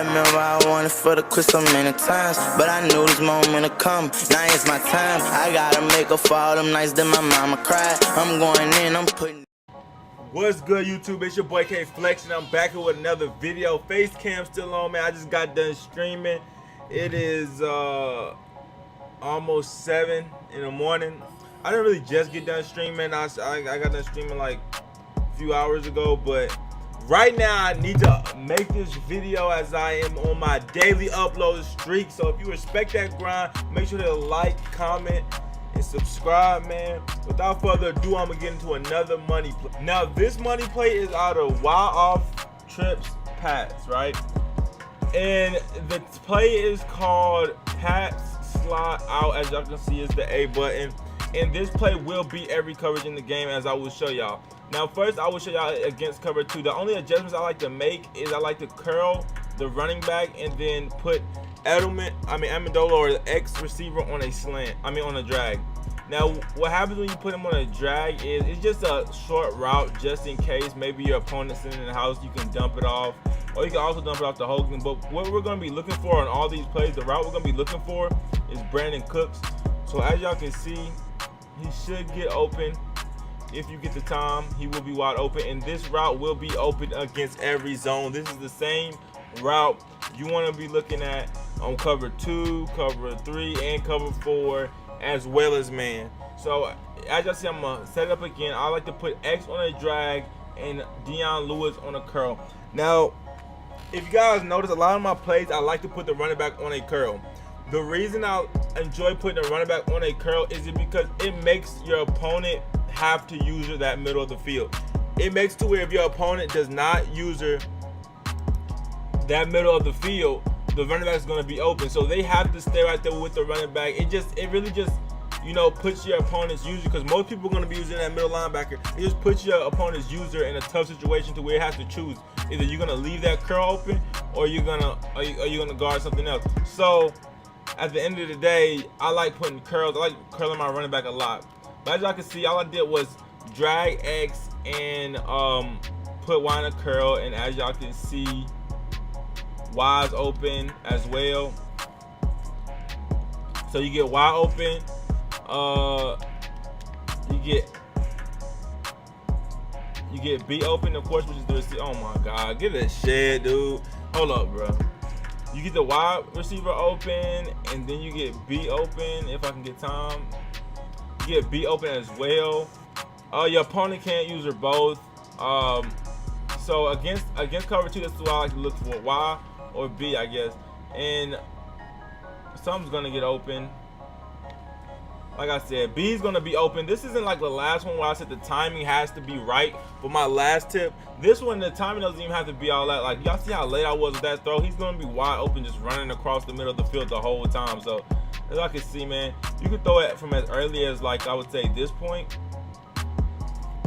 I remember I wanted for the quit so many times, but I knew this moment would come. Now it's my time. I gotta make up for all them nights that my mama cried. I'm going in, I'm putting. What's good, YouTube? It's your boy KFLeXin. I'm back here with another video. Face cam still on, man. I just got done streaming. It is almost 7 in the morning. I didn't really just get done streaming. I got done streaming like a few hours ago, but right now I need to make this video as I am on my daily upload streak. So if you respect that grind, make sure to like, comment, and subscribe, man. Without further ado, I'm gonna get into another money play. Now this money play is out of Wild Off Trips Pats, right? And the play is called Pats Slide Out. As y'all can see, it's the A button. And this play will beat every coverage in the game, as I will show y'all. Now first I will show y'all against cover 2. The only adjustments I like to make is I like to curl the running back and then put Amendola or the X receiver on a slant, on a drag. Now what happens when you put him on a drag is it's just a short route, just in case maybe your opponent's sitting in the house, you can dump it off, or you can also dump it off the Hogan. But what we're going to be looking for on all these plays, the route we're going to be looking for is Brandon Cooks. So as y'all can see, he should get open. If you get the time, he will be wide open, and this route will be open against every zone. This is the same route you want to be looking at on cover 2, cover 3, and cover 4, as well as man. So as y'all see, I'm gonna set it up again. I like to put X on a drag and Dion Lewis on a curl. Now if you guys notice, a lot of my plays I like to put the running back on a curl. The reason I enjoy putting the running back on a curl is because it makes your opponent have to use that middle of the field. It makes to where if your opponent does not use that middle of the field, the running back is going to be open. So they have to stay right there with the running back. It really just, you know, puts your opponent's user, because most people are going to be using that middle linebacker. It just puts your opponent's user in a tough situation to where it has to choose. Either you're going to leave that curl open, or you're gonna guard something else. So at the end of the day, I like putting curls. I like curling my running back a lot. But as y'all can see, all I did was drag X and put Y in a curl, and as y'all can see, Y is open as well. So you get Y open, you get B open, of course, which is the receiver. Oh my God, get this shit, dude. Hold up, bro. You get the wide receiver open, and then you get B open. If I can get time, you get B open as well. Your opponent can't use her both. So against cover 2, that's what I like to look for: Y or B, I guess. And something's gonna get open. Like I said, B is gonna be open. This isn't like the last one where I said the timing has to be right for my last tip. This one, the timing doesn't even have to be all that. Like, y'all see how late I was with that throw? He's gonna be wide open, just running across the middle of the field the whole time. So as I can see, man, you can throw it from as early as, like, I would say this point.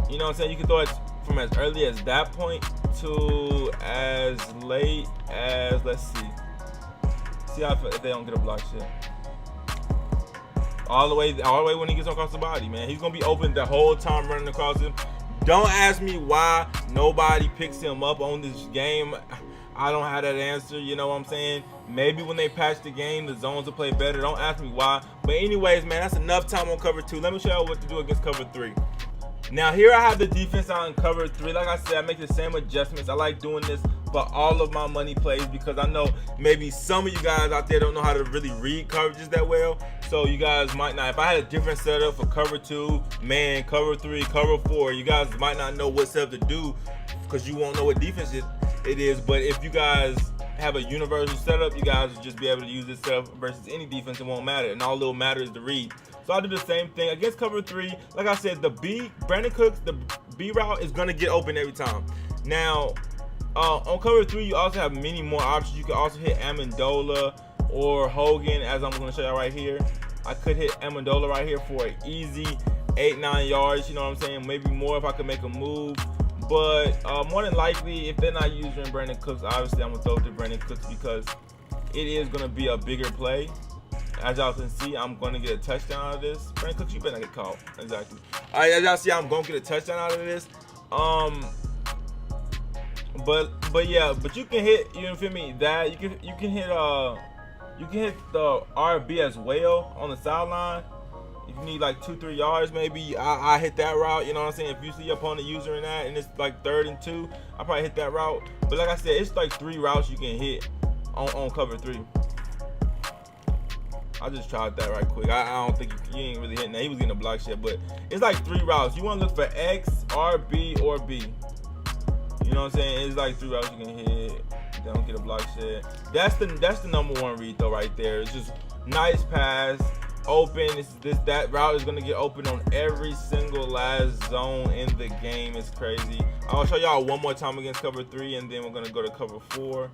You know what I'm saying? You can throw it from as early as that point to as late as, let's see how if they don't get a block shit. All the way when he gets across the body, man. He's gonna be open the whole time running across him. Don't ask me why nobody picks him up on this game. I don't have that answer, you know what I'm saying? Maybe when they patch the game, the zones will play better. Don't ask me why. But anyways, man, that's enough time on cover 2. Let me show you what to do against cover 3. Now here I have the defense on cover 3. Like I said, I make the same adjustments. I like doing this for all of my money plays because I know maybe some of you guys out there don't know how to really read coverages that well. So you guys might not. If I had a different setup for cover 2, man, cover 3, cover 4, you guys might not know what setup to do because you won't know what defense it is. But if you guys have a universal setup, you guys will just be able to use this setup versus any defense. It won't matter, and all it'll matter is the read. So I'll do the same thing against cover 3. Like I said, Brandon Cooks, the B route is gonna get open every time. Now on cover 3, you also have many more options. You can also hit Amendola or Hogan, as I'm going to show you right here. I could hit Amendola right here for an easy 8-9 yards, you know what I'm saying? Maybe more if I could make a move. But more than likely, if they're not using Brandon Cooks, obviously I'm going to throw it to Brandon Cooks because it is going to be a bigger play. As y'all can see, I'm going to get a touchdown out of this. Brandon Cooks, you better not get caught. Exactly. All right, as y'all see, I'm going to get a touchdown out of this. But yeah, but you can hit, you feel me, that you can hit the RB as well on the sideline. If you need like 2-3 yards, maybe I hit that route. You know what I'm saying? If you see your opponent using that and it's like 3rd and 2, I probably hit that route. But like I said, it's like 3 routes you can hit on cover 3. I just tried that right quick. I don't think you ain't really hitting that. He was getting a block shit, but it's like 3 routes. You want to look for X, RB, or B. You know what I'm saying? It's like 3 routes you can hit. Don't get a block shit. That's the #1 read though right there. It's just nice pass, open. That route is gonna get open on every single last zone in the game. It's crazy. I'll show y'all one more time against cover 3, and then we're gonna go to cover 4.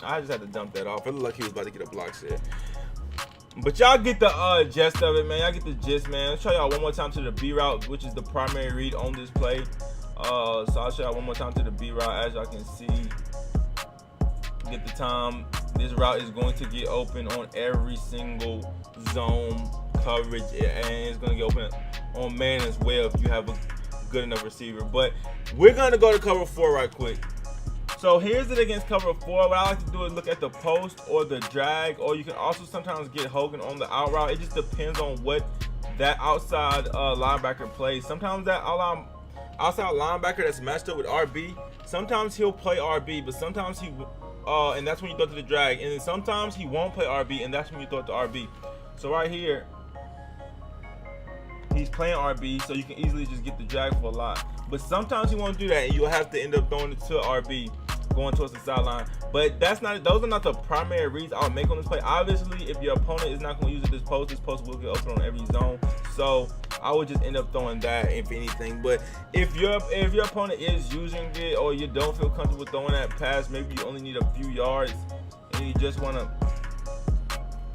I just had to dump that off. It looked like he was about to get a block shit. But y'all get the gist of it, man. Y'all get the gist, man. I'll show y'all one more time to the B route, which is the primary read on this play. So I'll show y'all one more time to the B route. As y'all can see, get the time. This route is going to get open on every single zone coverage, and it's going to get open on man as well if you have a good enough receiver. But we're going to go to cover 4 right quick. So here's it against cover 4. What I like to do is look at the post or the drag, or you can also sometimes get Hogan on the out route. It just depends on what that outside linebacker plays. Sometimes that outside linebacker that's matched up with RB, sometimes he'll play RB, but sometimes he and that's when you throw to the drag, and then sometimes he won't play RB, and that's when you throw it to RB. So right here, he's playing RB, so you can easily just get the drag for a lot. But sometimes he won't do that, and you'll have to end up throwing it to RB, going towards the sideline. But those are not the primary reads I'll make on this play. Obviously, if your opponent is not going to use this post will get open on every zone. So I would just end up throwing that if anything. But if your opponent is using it, or you don't feel comfortable throwing that pass, maybe you only need a few yards and you just want to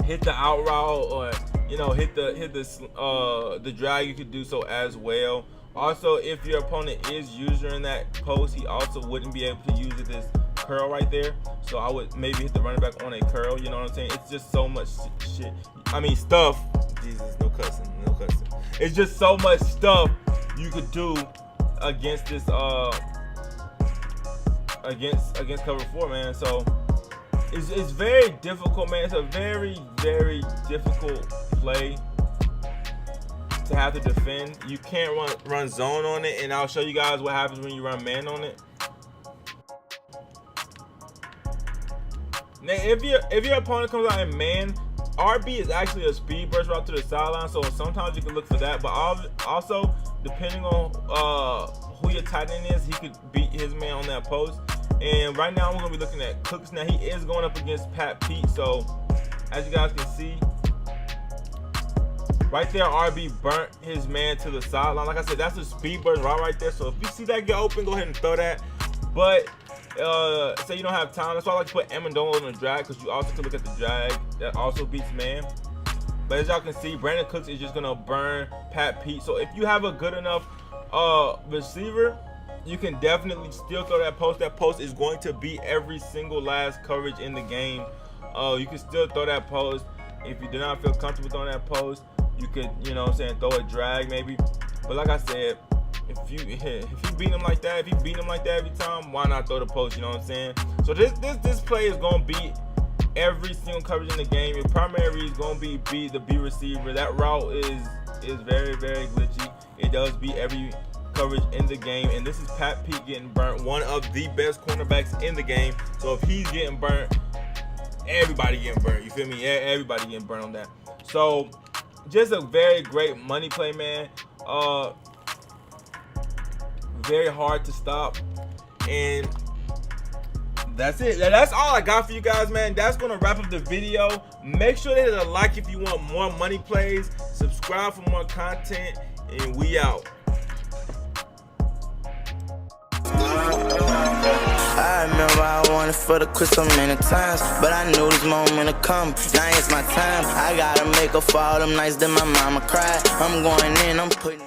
hit the out route, or hit the drag, you could do so as well. Also, if your opponent is using that post, he also wouldn't be able to use this curl right there. So I would maybe hit the running back on a curl. You know what I'm saying? It's just so much shit. I mean, stuff. Jesus, no cussing. It's just so much stuff you could do against this against cover 4, man. So it's very difficult, man. It's a very, very difficult play to have to defend. You can't run zone on it, and I'll show you guys what happens when you run man on it. Now, if your opponent comes out in man, RB is actually a speed burst route to the sideline, so sometimes you can look for that. But also, depending on who your tight end is, he could beat his man on that post. And right now, we're gonna be looking at Cooks. Now, he is going up against Pat Pete, so as you guys can see, right there, RB burnt his man to the sideline. Like I said, that's a speed burst route right there. So if you see that get open, go ahead and throw that. But say you don't have time, that's why I like to put Amendola on the drag, because you also can look at the drag that also beats man. But as y'all can see, Brandon Cooks is just gonna burn Pat Pete. So if you have a good enough receiver, you can definitely still throw that post. That post is going to beat every single last coverage in the game. You can still throw that post. If you do not feel comfortable throwing that post, you could, throw a drag maybe. But like I said, if you beat him like that, every time, why not throw the post? You know what I'm saying? So this play is gonna beat every single coverage in the game. Your primary is gonna be the B receiver. That route is very, very glitchy. It does beat every coverage in the game, and this is Pat Pete getting burnt, one of the best cornerbacks in the game. So if he's getting burnt, everybody getting burnt. You feel me? Everybody getting burnt on that. So just a very great money play, man. Very hard to stop, and that's it. That's all I got for you guys, man. That's gonna wrap up the video. Make sure to hit a like if you want more money plays. Subscribe for more content, and we out. I remember I wanted for the quit so many times, but I knew this moment would come. Now it's my time. I gotta make up for all them nights that my mama cried. I'm going in, I'm putting